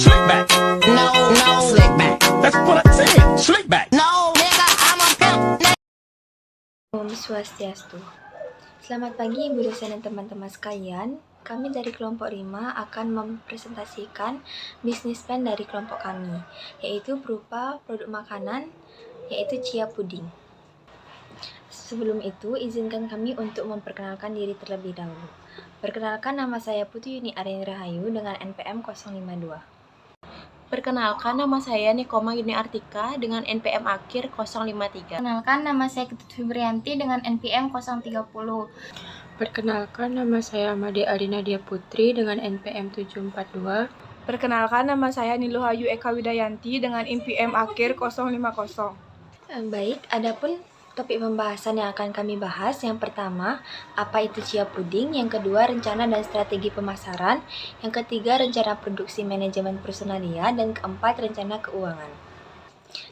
Slick back. No, no, slick back. That's what I said. Slick back. No, nigga, I'm a pimp. Om Swastiastu. Selamat pagi Ibu dosen dan teman-teman sekalian. Kami dari kelompok 5 akan mempresentasikan bisnis plan dari kelompok kami, yaitu berupa produk makanan, yaitu chia puding. Sebelum itu, izinkan kami untuk memperkenalkan diri terlebih dahulu. Perkenalkan, nama saya Putri Yuni Aryani Rahayu dengan NPM 052. Perkenalkan, nama saya Nikoma Yuni Artika dengan NPM akhir 053. Perkenalkan, nama saya Ketut Febrianti dengan NPM 030. Perkenalkan, nama saya Amade Alina Dia Putri dengan NPM 742. Perkenalkan, nama saya Niluhayu Eka Widayanti dengan NPM akhir 050. Baik, adapun topik pembahasan yang akan kami bahas, yang pertama, apa itu chia puding, yang kedua, rencana dan strategi pemasaran, yang ketiga, rencana produksi manajemen personalia, dan keempat, rencana keuangan.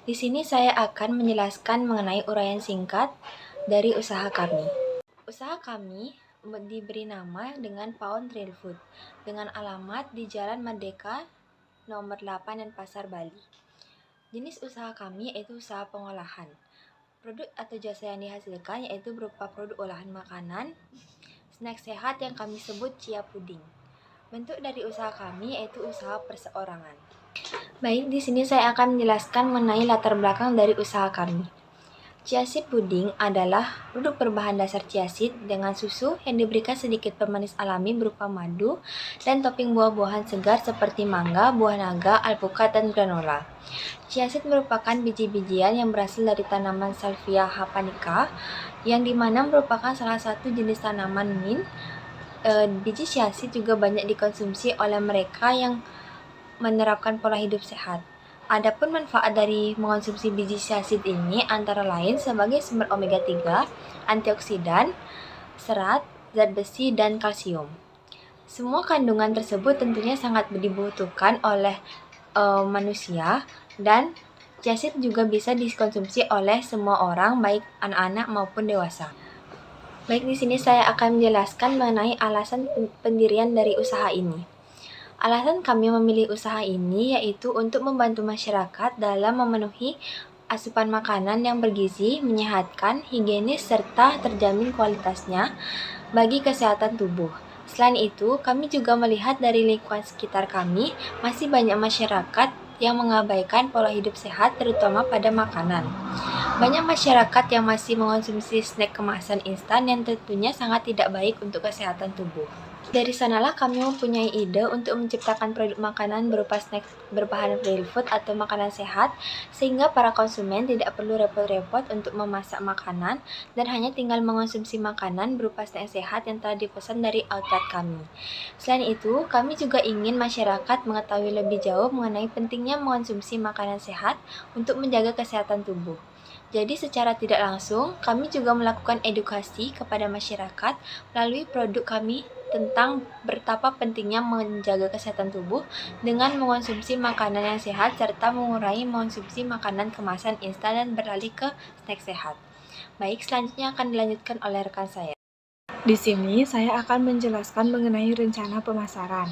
Di sini saya akan menjelaskan mengenai uraian singkat dari usaha kami. Usaha kami diberi nama dengan Pound Real Food, dengan alamat di Jalan Merdeka nomor 8 dan Pasar Bali. Jenis usaha kami yaitu usaha pengolahan. Produk atau jasa yang dihasilkan yaitu berupa produk olahan makanan, snack sehat yang kami sebut chia puding. Bentuk dari usaha kami yaitu usaha perseorangan. Baik, di sini saya akan menjelaskan mengenai latar belakang dari usaha kami. Chia seed puding adalah produk berbahan dasar chia seed dengan susu yang diberikan sedikit pemanis alami berupa madu dan topping buah-buahan segar seperti mangga, buah naga, alpukat, dan granola. Chia seed merupakan biji-bijian yang berasal dari tanaman Salvia japonica, yang dimana merupakan salah satu jenis tanaman mint. Biji chia seed juga banyak dikonsumsi oleh mereka yang menerapkan pola hidup sehat. Adapun manfaat dari mengonsumsi biji chia seed ini antara lain sebagai sumber omega 3, antioksidan, serat, zat besi, dan kalsium. Semua kandungan tersebut tentunya sangat dibutuhkan oleh manusia, dan chia seed juga bisa dikonsumsi oleh semua orang, baik anak-anak maupun dewasa. Baik, di sini saya akan menjelaskan mengenai alasan pendirian dari usaha ini. Alasan kami memilih usaha ini yaitu untuk membantu masyarakat dalam memenuhi asupan makanan yang bergizi, menyehatkan, higienis, serta terjamin kualitasnya bagi kesehatan tubuh. Selain itu, kami juga melihat dari lingkungan sekitar kami, masih banyak masyarakat yang mengabaikan pola hidup sehat terutama pada makanan. Banyak masyarakat yang masih mengonsumsi snack kemasan instan yang tentunya sangat tidak baik untuk kesehatan tubuh. Dari sanalah kami mempunyai ide untuk menciptakan produk makanan berupa snack berbahan real food atau makanan sehat, sehingga para konsumen tidak perlu repot-repot untuk memasak makanan dan hanya tinggal mengonsumsi makanan berupa snack sehat yang telah dipesan dari outlet kami. Selain itu, kami juga ingin masyarakat mengetahui lebih jauh mengenai pentingnya mengonsumsi makanan sehat untuk menjaga kesehatan tubuh. Jadi secara tidak langsung, kami juga melakukan edukasi kepada masyarakat melalui produk kami tentang betapa pentingnya menjaga kesehatan tubuh dengan mengonsumsi makanan yang sehat serta mengurangi mengonsumsi makanan kemasan instan dan beralih ke snack sehat. Baik, selanjutnya akan dilanjutkan oleh rekan saya. Di sini saya akan menjelaskan mengenai rencana pemasaran.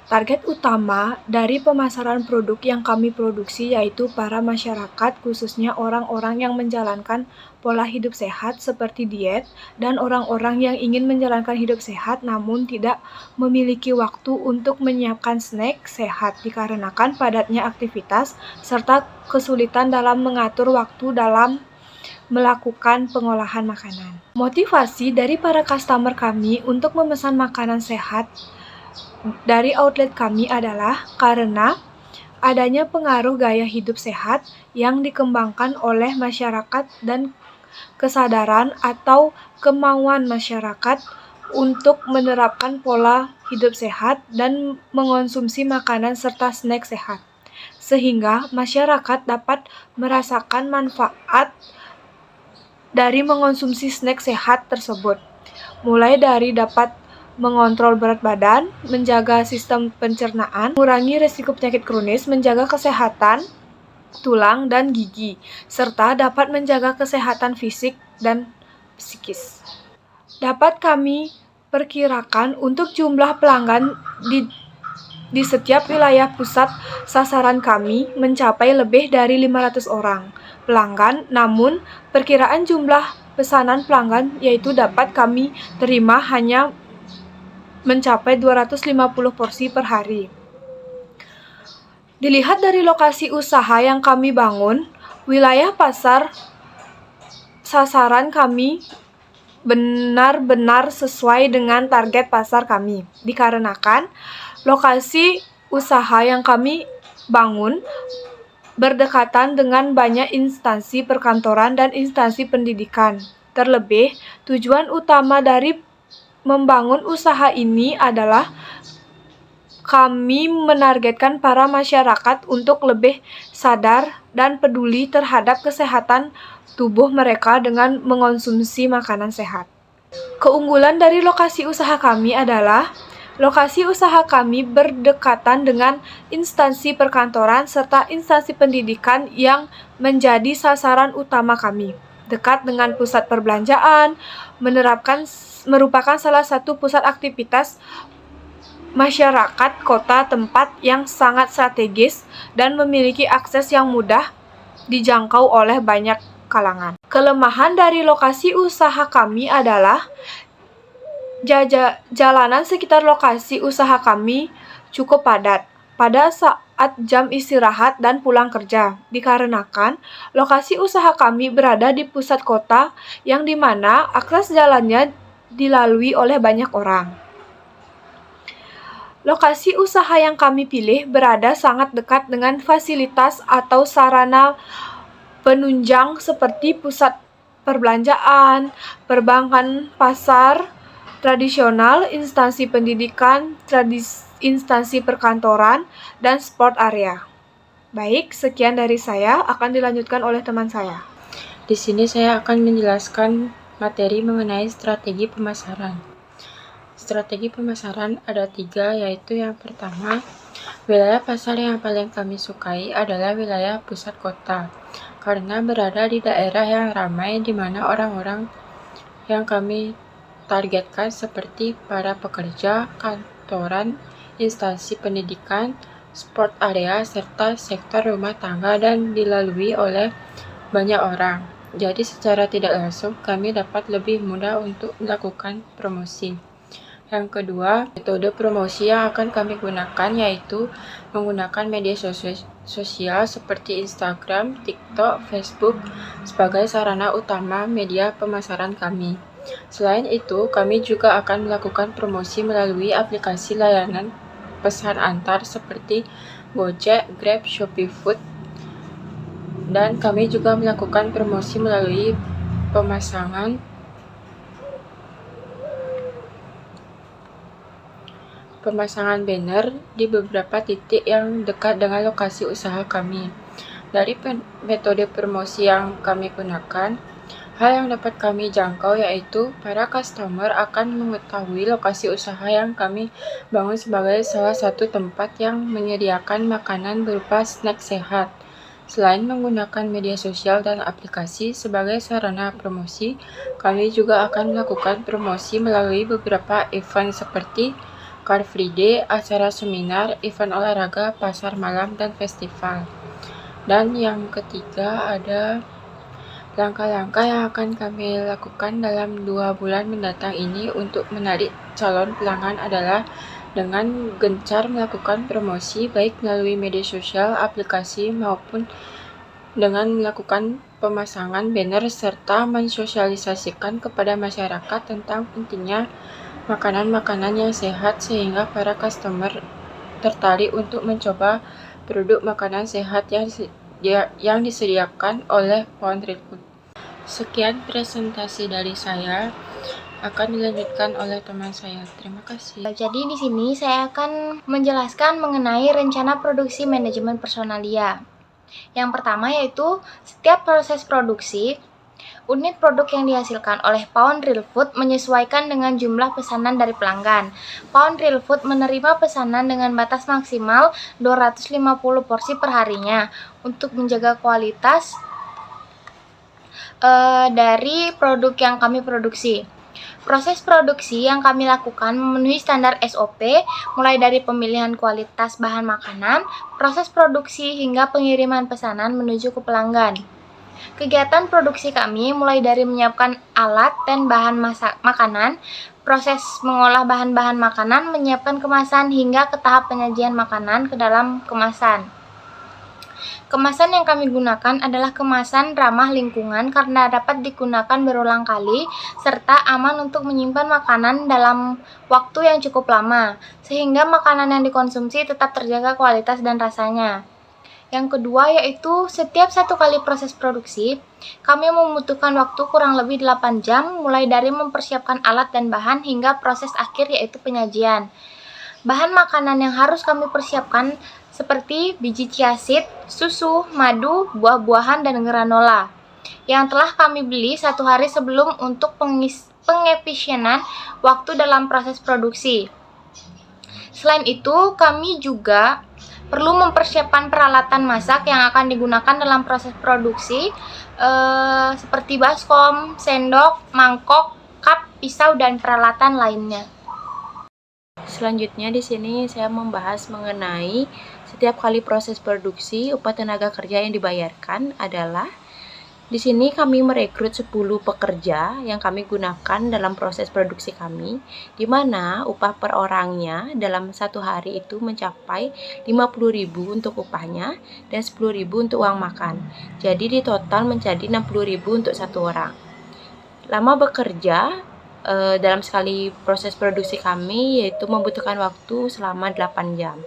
Target utama dari pemasaran produk yang kami produksi yaitu para masyarakat, khususnya orang-orang yang menjalankan pola hidup sehat seperti diet, dan orang-orang yang ingin menjalankan hidup sehat namun tidak memiliki waktu untuk menyiapkan snack sehat dikarenakan padatnya aktivitas serta kesulitan dalam mengatur waktu dalam melakukan pengolahan makanan. Motivasi dari para customer kami untuk memesan makanan sehat dari outlet kami adalah karena adanya pengaruh gaya hidup sehat yang dikembangkan oleh masyarakat dan kesadaran atau kemauan masyarakat untuk menerapkan pola hidup sehat dan mengonsumsi makanan serta snack sehat, sehingga masyarakat dapat merasakan manfaat dari mengonsumsi snack sehat tersebut, mulai dari dapat mengontrol berat badan, menjaga sistem pencernaan, mengurangi risiko penyakit kronis, menjaga kesehatan tulang dan gigi, serta dapat menjaga kesehatan fisik dan psikis. Dapat kami perkirakan untuk jumlah pelanggan di di setiap wilayah pusat sasaran kami mencapai lebih dari 500 orang pelanggan, namun perkiraan jumlah pesanan pelanggan yaitu dapat kami terima hanya mencapai 250 porsi per hari. Dilihat dari lokasi usaha yang kami bangun, wilayah pasar sasaran kami benar-benar sesuai dengan target pasar kami. Dikarenakan lokasi usaha yang kami bangun berdekatan dengan banyak instansi perkantoran dan instansi pendidikan. Terlebih, tujuan utama dari membangun usaha ini adalah kami menargetkan para masyarakat untuk lebih sadar dan peduli terhadap kesehatan tubuh mereka dengan mengonsumsi makanan sehat. Keunggulan dari lokasi usaha kami adalah lokasi usaha kami berdekatan dengan instansi perkantoran serta instansi pendidikan yang menjadi sasaran utama kami. Dekat dengan pusat perbelanjaan, merupakan salah satu pusat aktivitas masyarakat kota, tempat yang sangat strategis dan memiliki akses yang mudah dijangkau oleh banyak kalangan. Kelemahan dari lokasi usaha kami adalah jalanan sekitar lokasi usaha kami cukup padat pada saat jam istirahat dan pulang kerja, dikarenakan lokasi usaha kami berada di pusat kota yang dimana akses jalannya dilalui oleh banyak orang. Lokasi usaha yang kami pilih berada sangat dekat dengan fasilitas atau sarana penunjang seperti pusat perbelanjaan, perbankan, pasar tradisional, instansi pendidikan, instansi perkantoran, dan sport area. Baik, sekian dari saya, akan dilanjutkan oleh teman saya. Di sini saya akan menjelaskan materi mengenai strategi pemasaran. Strategi pemasaran ada 3, yaitu yang pertama, wilayah pasar yang paling kami sukai adalah wilayah pusat kota, karena berada di daerah yang ramai di mana orang-orang yang kami targetkan seperti para pekerja, kantoran, instansi pendidikan, sport area, serta sektor rumah tangga dan dilalui oleh banyak orang. Jadi secara tidak langsung kami dapat lebih mudah untuk melakukan promosi. Yang kedua, metode promosi yang akan kami gunakan yaitu menggunakan media sosial seperti Instagram, TikTok, Facebook sebagai sarana utama media pemasaran kami. Selain itu, kami juga akan melakukan promosi melalui aplikasi layanan pesan antar seperti Gojek, Grab, Shopee Food, dan kami juga melakukan promosi melalui pemasangan banner di beberapa titik yang dekat dengan lokasi usaha kami. Dari metode promosi yang kami gunakan, hal yang dapat kami jangkau yaitu para customer akan mengetahui lokasi usaha yang kami bangun sebagai salah satu tempat yang menyediakan makanan berupa snack sehat. Selain menggunakan media sosial dan aplikasi sebagai sarana promosi, kami juga akan melakukan promosi melalui beberapa event seperti Car Free Day, acara seminar, event olahraga, pasar malam, dan festival. Dan yang ketiga ada langkah-langkah yang akan kami lakukan dalam 2 bulan mendatang ini untuk menarik calon pelanggan adalah dengan gencar melakukan promosi baik melalui media sosial, aplikasi, maupun dengan melakukan pemasangan banner serta mensosialisasikan kepada masyarakat tentang pentingnya makanan-makanan yang sehat sehingga para customer tertarik untuk mencoba produk makanan sehat yang disediakan oleh Pound Real Food. Sekian presentasi dari saya, akan dilanjutkan oleh teman saya. Terima kasih. Jadi di sini saya akan menjelaskan mengenai rencana produksi manajemen personalia. Yang pertama yaitu setiap proses produksi, unit produk yang dihasilkan oleh Pound Real Food menyesuaikan dengan jumlah pesanan dari pelanggan. Pound Real Food menerima pesanan dengan batas maksimal 250 porsi per harinya untuk menjaga kualitas dari produk yang kami produksi. Proses produksi yang kami lakukan memenuhi standar SOP, mulai dari pemilihan kualitas bahan makanan, proses produksi hingga pengiriman pesanan menuju ke pelanggan. Kegiatan produksi kami mulai dari menyiapkan alat dan bahan makanan, proses mengolah bahan-bahan makanan, menyiapkan kemasan hingga ke tahap penyajian makanan ke dalam kemasan. Kemasan yang kami gunakan adalah kemasan ramah lingkungan karena dapat digunakan berulang kali serta aman untuk menyimpan makanan dalam waktu yang cukup lama, sehingga makanan yang dikonsumsi tetap terjaga kualitas dan rasanya. Yang kedua yaitu setiap satu kali proses produksi, kami membutuhkan waktu kurang lebih 8 jam mulai dari mempersiapkan alat dan bahan hingga proses akhir yaitu penyajian. Bahan makanan yang harus kami persiapkan seperti biji chia seed, susu, madu, buah-buahan, dan granola yang telah kami beli 1 hari sebelum untuk pengefisienan waktu dalam proses produksi. Selain itu, kami juga perlu mempersiapkan peralatan masak yang akan digunakan dalam proses produksi seperti baskom, sendok, mangkok, cup, pisau, dan peralatan lainnya. Selanjutnya di sini saya membahas mengenai setiap kali proses produksi upah tenaga kerja yang dibayarkan adalah di sini kami merekrut 10 pekerja yang kami gunakan dalam proses produksi kami, di mana upah per orangnya dalam 1 hari itu mencapai 50.000 untuk upahnya dan 10.000 untuk uang makan. Jadi di total menjadi 60.000 untuk 1 orang. Lama bekerja dalam sekali proses produksi kami yaitu membutuhkan waktu selama 8 jam.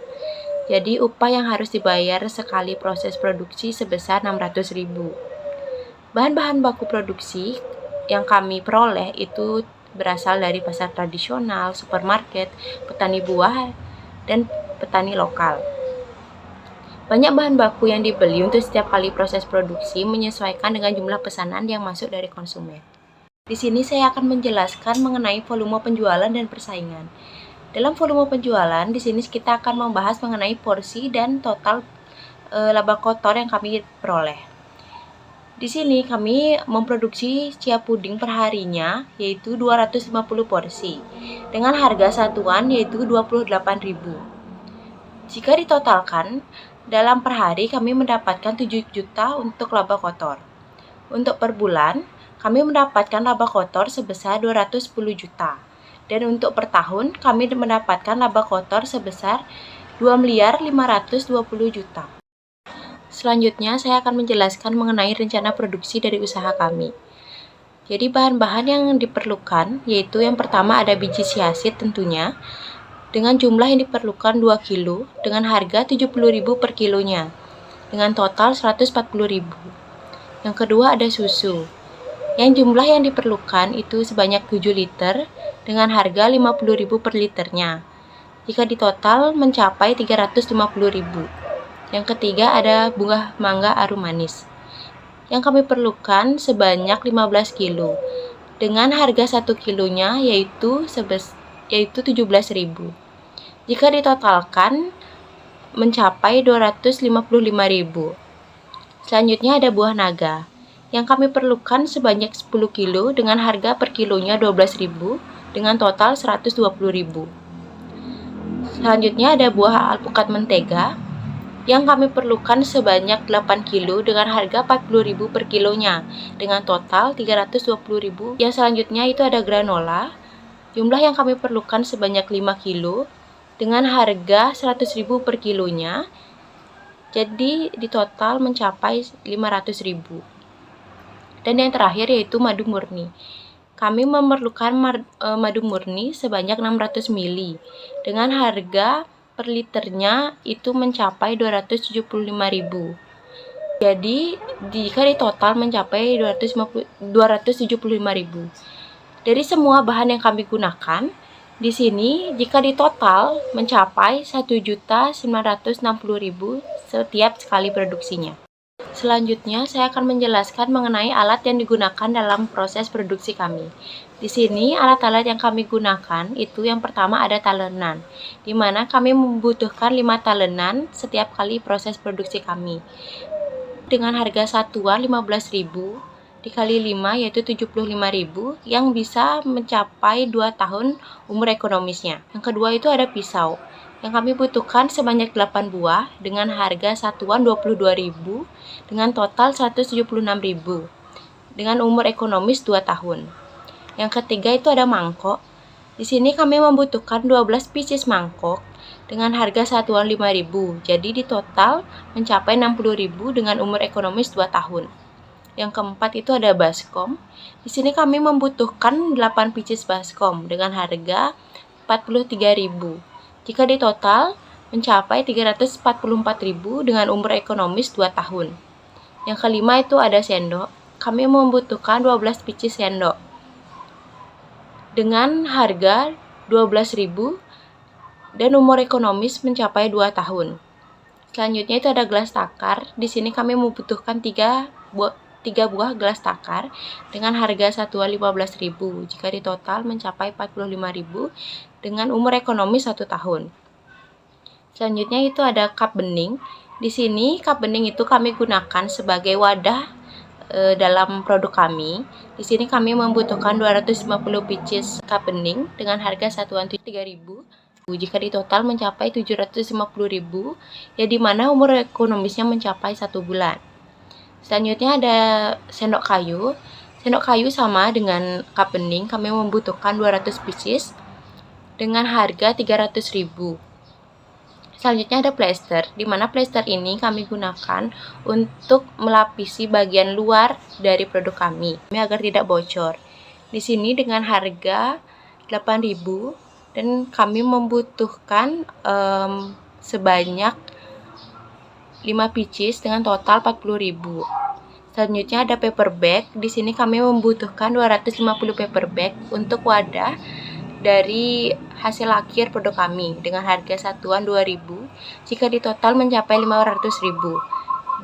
Jadi upah yang harus dibayar sekali proses produksi sebesar 600.000. Bahan-bahan baku produksi yang kami peroleh itu berasal dari pasar tradisional, supermarket, petani buah, dan petani lokal. Banyak bahan baku yang dibeli untuk setiap kali proses produksi menyesuaikan dengan jumlah pesanan yang masuk dari konsumen. Di sini saya akan menjelaskan mengenai volume penjualan dan persaingan. Dalam volume penjualan, di sini kita akan membahas mengenai porsi dan total laba kotor yang kami peroleh. Di sini kami memproduksi chia puding per harinya yaitu 250 porsi dengan harga satuan yaitu 28.000. Jika ditotalkan, dalam per hari kami mendapatkan 7 juta untuk laba kotor. Untuk per bulan, kami mendapatkan laba kotor sebesar 210 juta. Dan untuk per tahun, kami mendapatkan laba kotor sebesar 2.520 juta. Selanjutnya, saya akan menjelaskan mengenai rencana produksi dari usaha kami. Jadi, bahan-bahan yang diperlukan, yaitu yang pertama ada biji chia seed tentunya, dengan jumlah yang diperlukan 2 kilo, dengan harga 70.000 per kilonya, dengan total 140.000. Yang kedua ada susu. Yang jumlah yang diperlukan itu sebanyak 7 liter dengan harga 50.000 per liternya. Jika ditotal mencapai 350.000. Yang ketiga ada bunga mangga arum manis. Yang kami perlukan sebanyak 15 kilo dengan harga 1 kilonya yaitu 17.000. Jika ditotalkan mencapai 255.000. Selanjutnya ada buah naga. Yang kami perlukan sebanyak 10 kilo dengan harga per kilonya 12.000 dengan total 120.000. Selanjutnya ada buah alpukat mentega yang kami perlukan sebanyak 8 kilo dengan harga 40.000 per kilonya dengan total 320.000. Yang selanjutnya itu ada granola. Jumlah yang kami perlukan sebanyak 5 kilo dengan harga 100.000 per kilonya. Jadi di total mencapai 500.000. Dan yang terakhir yaitu madu murni. Kami memerlukan madu murni sebanyak 600 ml dengan harga per liternya itu mencapai 275.000. Jadi jika di total mencapai 275.000. Dari semua bahan yang kami gunakan, di sini jika di total mencapai 1.960.000 setiap sekali produksinya. Selanjutnya, saya akan menjelaskan mengenai alat yang digunakan dalam proses produksi kami. Di sini, alat-alat yang kami gunakan itu yang pertama ada talenan, di mana kami membutuhkan 5 talenan setiap kali proses produksi kami. Dengan harga satuan 15.000 dikali 5 yaitu 75.000 yang bisa mencapai 2 tahun umur ekonomisnya. Yang kedua itu ada pisau yang kami butuhkan sebanyak 8 buah dengan harga satuan 22.000 dengan total 176.000 dengan umur ekonomis 2 tahun. Yang ketiga itu ada mangkok. Di sini kami membutuhkan 12 pieces mangkok dengan harga satuan 5.000. Jadi di total mencapai 60.000 dengan umur ekonomis 2 tahun. Yang keempat itu ada baskom. Di sini kami membutuhkan 8 pieces baskom dengan harga 43.000. Jika di total mencapai 344.000 dengan umur ekonomis 2 tahun. Yang kelima itu ada sendok. Kami membutuhkan 12 pieces sendok dengan harga 12.000 dan umur ekonomis mencapai 2 tahun. Selanjutnya itu ada gelas takar. Di sini kami membutuhkan 3 buah gelas takar dengan harga satuan 15.000. Jika di total mencapai 45.000 dengan umur ekonomis 1 tahun. Selanjutnya itu ada cup bening. Di sini cup bening itu kami gunakan sebagai wadah dalam produk kami. Di sini kami membutuhkan 250 pieces cup bening dengan harga satuan 3.000. Jika di total mencapai 750.000, ya di mana umur ekonomisnya mencapai 1 bulan. Selanjutnya ada sendok kayu. Sendok kayu sama dengan cup bening, kami membutuhkan 200 pieces dengan harga 300.000. Selanjutnya ada plester, di mana plester ini kami gunakan untuk melapisi bagian luar dari produk kami agar tidak bocor. Di sini dengan harga 8.000 dan kami membutuhkan sebanyak 5 pieces dengan total 40.000. Selanjutnya ada paper bag. Di sini kami membutuhkan 250 paper bag untuk wadah dari hasil akhir produk kami dengan harga satuan 2.000 jika di total mencapai 500.000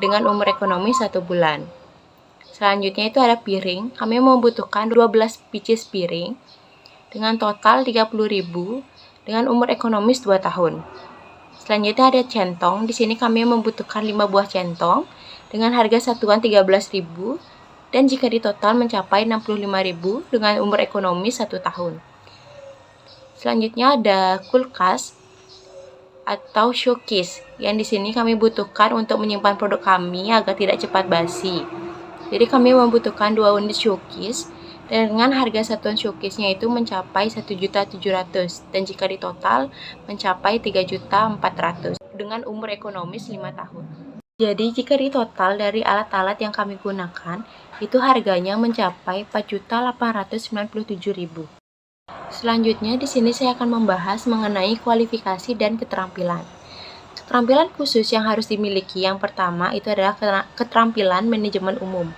dengan umur ekonomi 1 bulan. Selanjutnya itu ada piring. Kami membutuhkan 12 pieces piring dengan total 30.000 dengan umur ekonomis 2 tahun. Selanjutnya ada centong. Di sini kami membutuhkan 5 buah centong dengan harga satuan 13.000 dan jika di total mencapai 65.000 dengan umur ekonomis 1 tahun. Selanjutnya ada kulkas atau showcase yang di sini kami butuhkan untuk menyimpan produk kami agar tidak cepat basi. Jadi kami membutuhkan 2 unit showcase dengan harga satuan showcase-nya itu mencapai 1.700.000 dan jika di total mencapai 3.400.000 dengan umur ekonomis 5 tahun. Jadi jika di total dari alat-alat yang kami gunakan itu harganya mencapai 4.897.000. Selanjutnya di sini saya akan membahas mengenai kualifikasi dan keterampilan. Keterampilan khusus yang harus dimiliki yang pertama itu adalah keterampilan manajemen umum.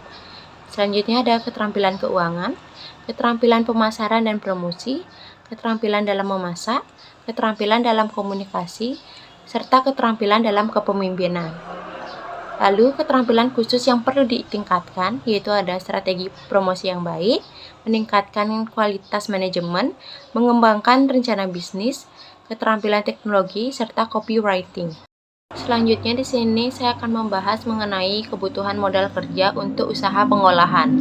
Selanjutnya ada keterampilan keuangan, keterampilan pemasaran dan promosi, keterampilan dalam memasak, keterampilan dalam komunikasi, serta keterampilan dalam kepemimpinan. Lalu keterampilan khusus yang perlu ditingkatkan yaitu ada strategi promosi yang baik, meningkatkan kualitas manajemen, mengembangkan rencana bisnis, keterampilan teknologi, serta copywriting. Selanjutnya di sini saya akan membahas mengenai kebutuhan modal kerja untuk usaha pengolahan.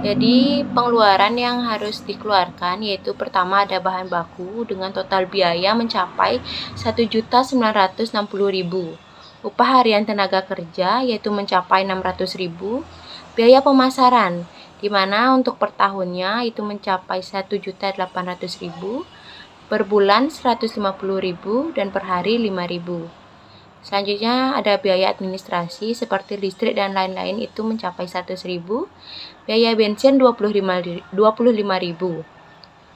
Jadi pengeluaran yang harus dikeluarkan yaitu pertama ada bahan baku dengan total biaya mencapai 1.960.000. Upah harian tenaga kerja yaitu mencapai 600.000. Biaya pemasaran di mana untuk per tahunnya itu mencapai 1.800.000, per bulan 150.000 dan per hari 5.000. Selanjutnya ada biaya administrasi seperti listrik dan lain-lain itu mencapai 100.000. Biaya bensin 25.000.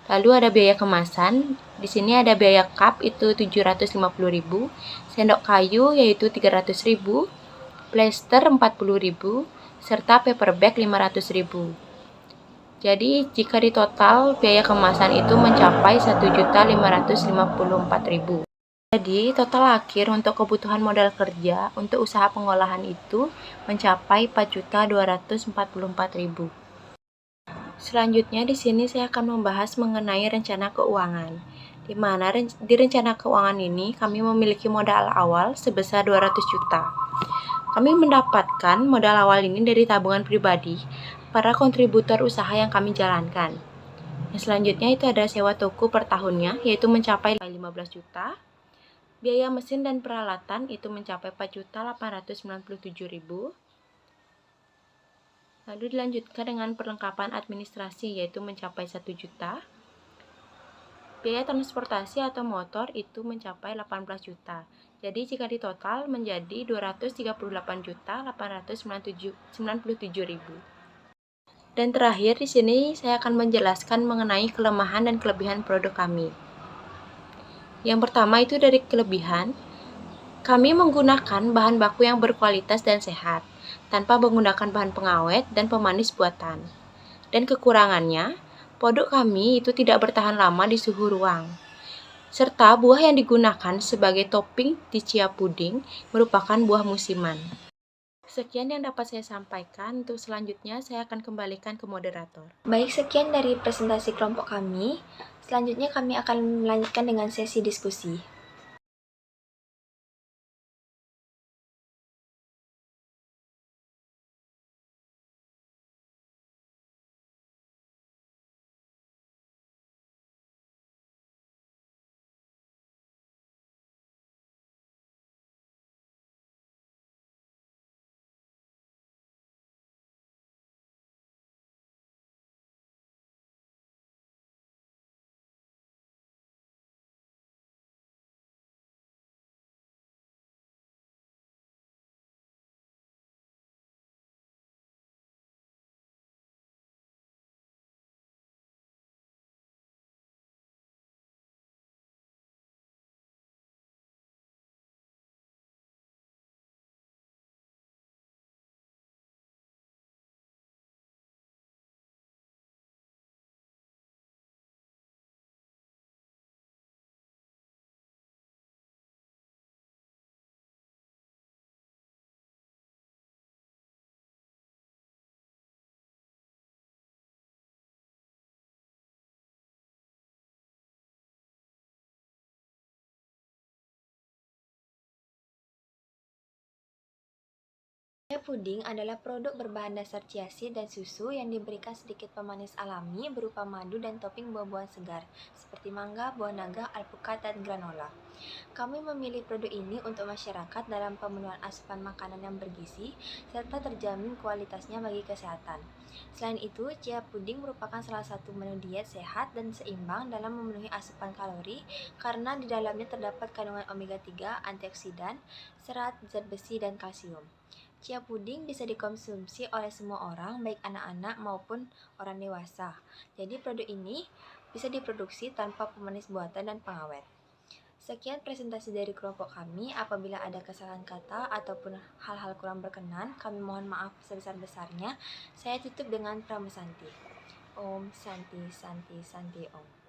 Lalu ada biaya kemasan. Di sini ada biaya cup itu 750.000, sendok kayu yaitu 300.000, plester 40.000, serta paper bag 500.000. Jadi jika di total biaya kemasan itu mencapai 1.554.000. Jadi total akhir untuk kebutuhan modal kerja untuk usaha pengolahan itu mencapai 4.244.000. Selanjutnya di sini saya akan membahas mengenai rencana keuangan. Di mana di rencana keuangan ini kami memiliki modal awal sebesar 200 juta. Kami mendapatkan modal awal ini dari tabungan pribadi para kontributor usaha yang kami jalankan. Yang selanjutnya itu ada sewa toko per tahunnya, yaitu mencapai 15 juta. Biaya mesin dan peralatan itu mencapai 4.897.000. Lalu dilanjutkan dengan perlengkapan administrasi, yaitu mencapai 1 juta. Biaya transportasi atau motor itu mencapai 18 juta. Jadi jika ditotal menjadi 238.897.000. Dan terakhir di sini saya akan menjelaskan mengenai kelemahan dan kelebihan produk kami. Yang pertama itu dari kelebihan, kami menggunakan bahan baku yang berkualitas dan sehat, tanpa menggunakan bahan pengawet dan pemanis buatan. Dan kekurangannya, produk kami itu tidak bertahan lama di suhu ruang. Serta buah yang digunakan sebagai topping di chia puding merupakan buah musiman. Sekian yang dapat saya sampaikan. Untuk selanjutnya saya akan kembalikan ke moderator. Baik, sekian dari presentasi kelompok kami. Selanjutnya kami akan melanjutkan dengan sesi diskusi. Chia puding adalah produk berbahan dasar chia seed dan susu yang diberikan sedikit pemanis alami berupa madu dan topping buah-buahan segar, seperti mangga, buah naga, alpukat, dan granola. Kami memilih produk ini untuk masyarakat dalam pemenuhan asupan makanan yang bergizi, serta terjamin kualitasnya bagi kesehatan. Selain itu, chia puding merupakan salah satu menu diet sehat dan seimbang dalam memenuhi asupan kalori, karena di dalamnya terdapat kandungan omega 3, antioksidan, serat, zat besi, dan kalsium. Chia puding bisa dikonsumsi oleh semua orang, baik anak-anak maupun orang dewasa. Jadi produk ini bisa diproduksi tanpa pemanis buatan dan pengawet. Sekian presentasi dari kelompok kami. Apabila ada kesalahan kata ataupun hal-hal kurang berkenan, kami mohon maaf sebesar-besarnya. Saya tutup dengan Pramusanti. Om Santi Santi Santi Om.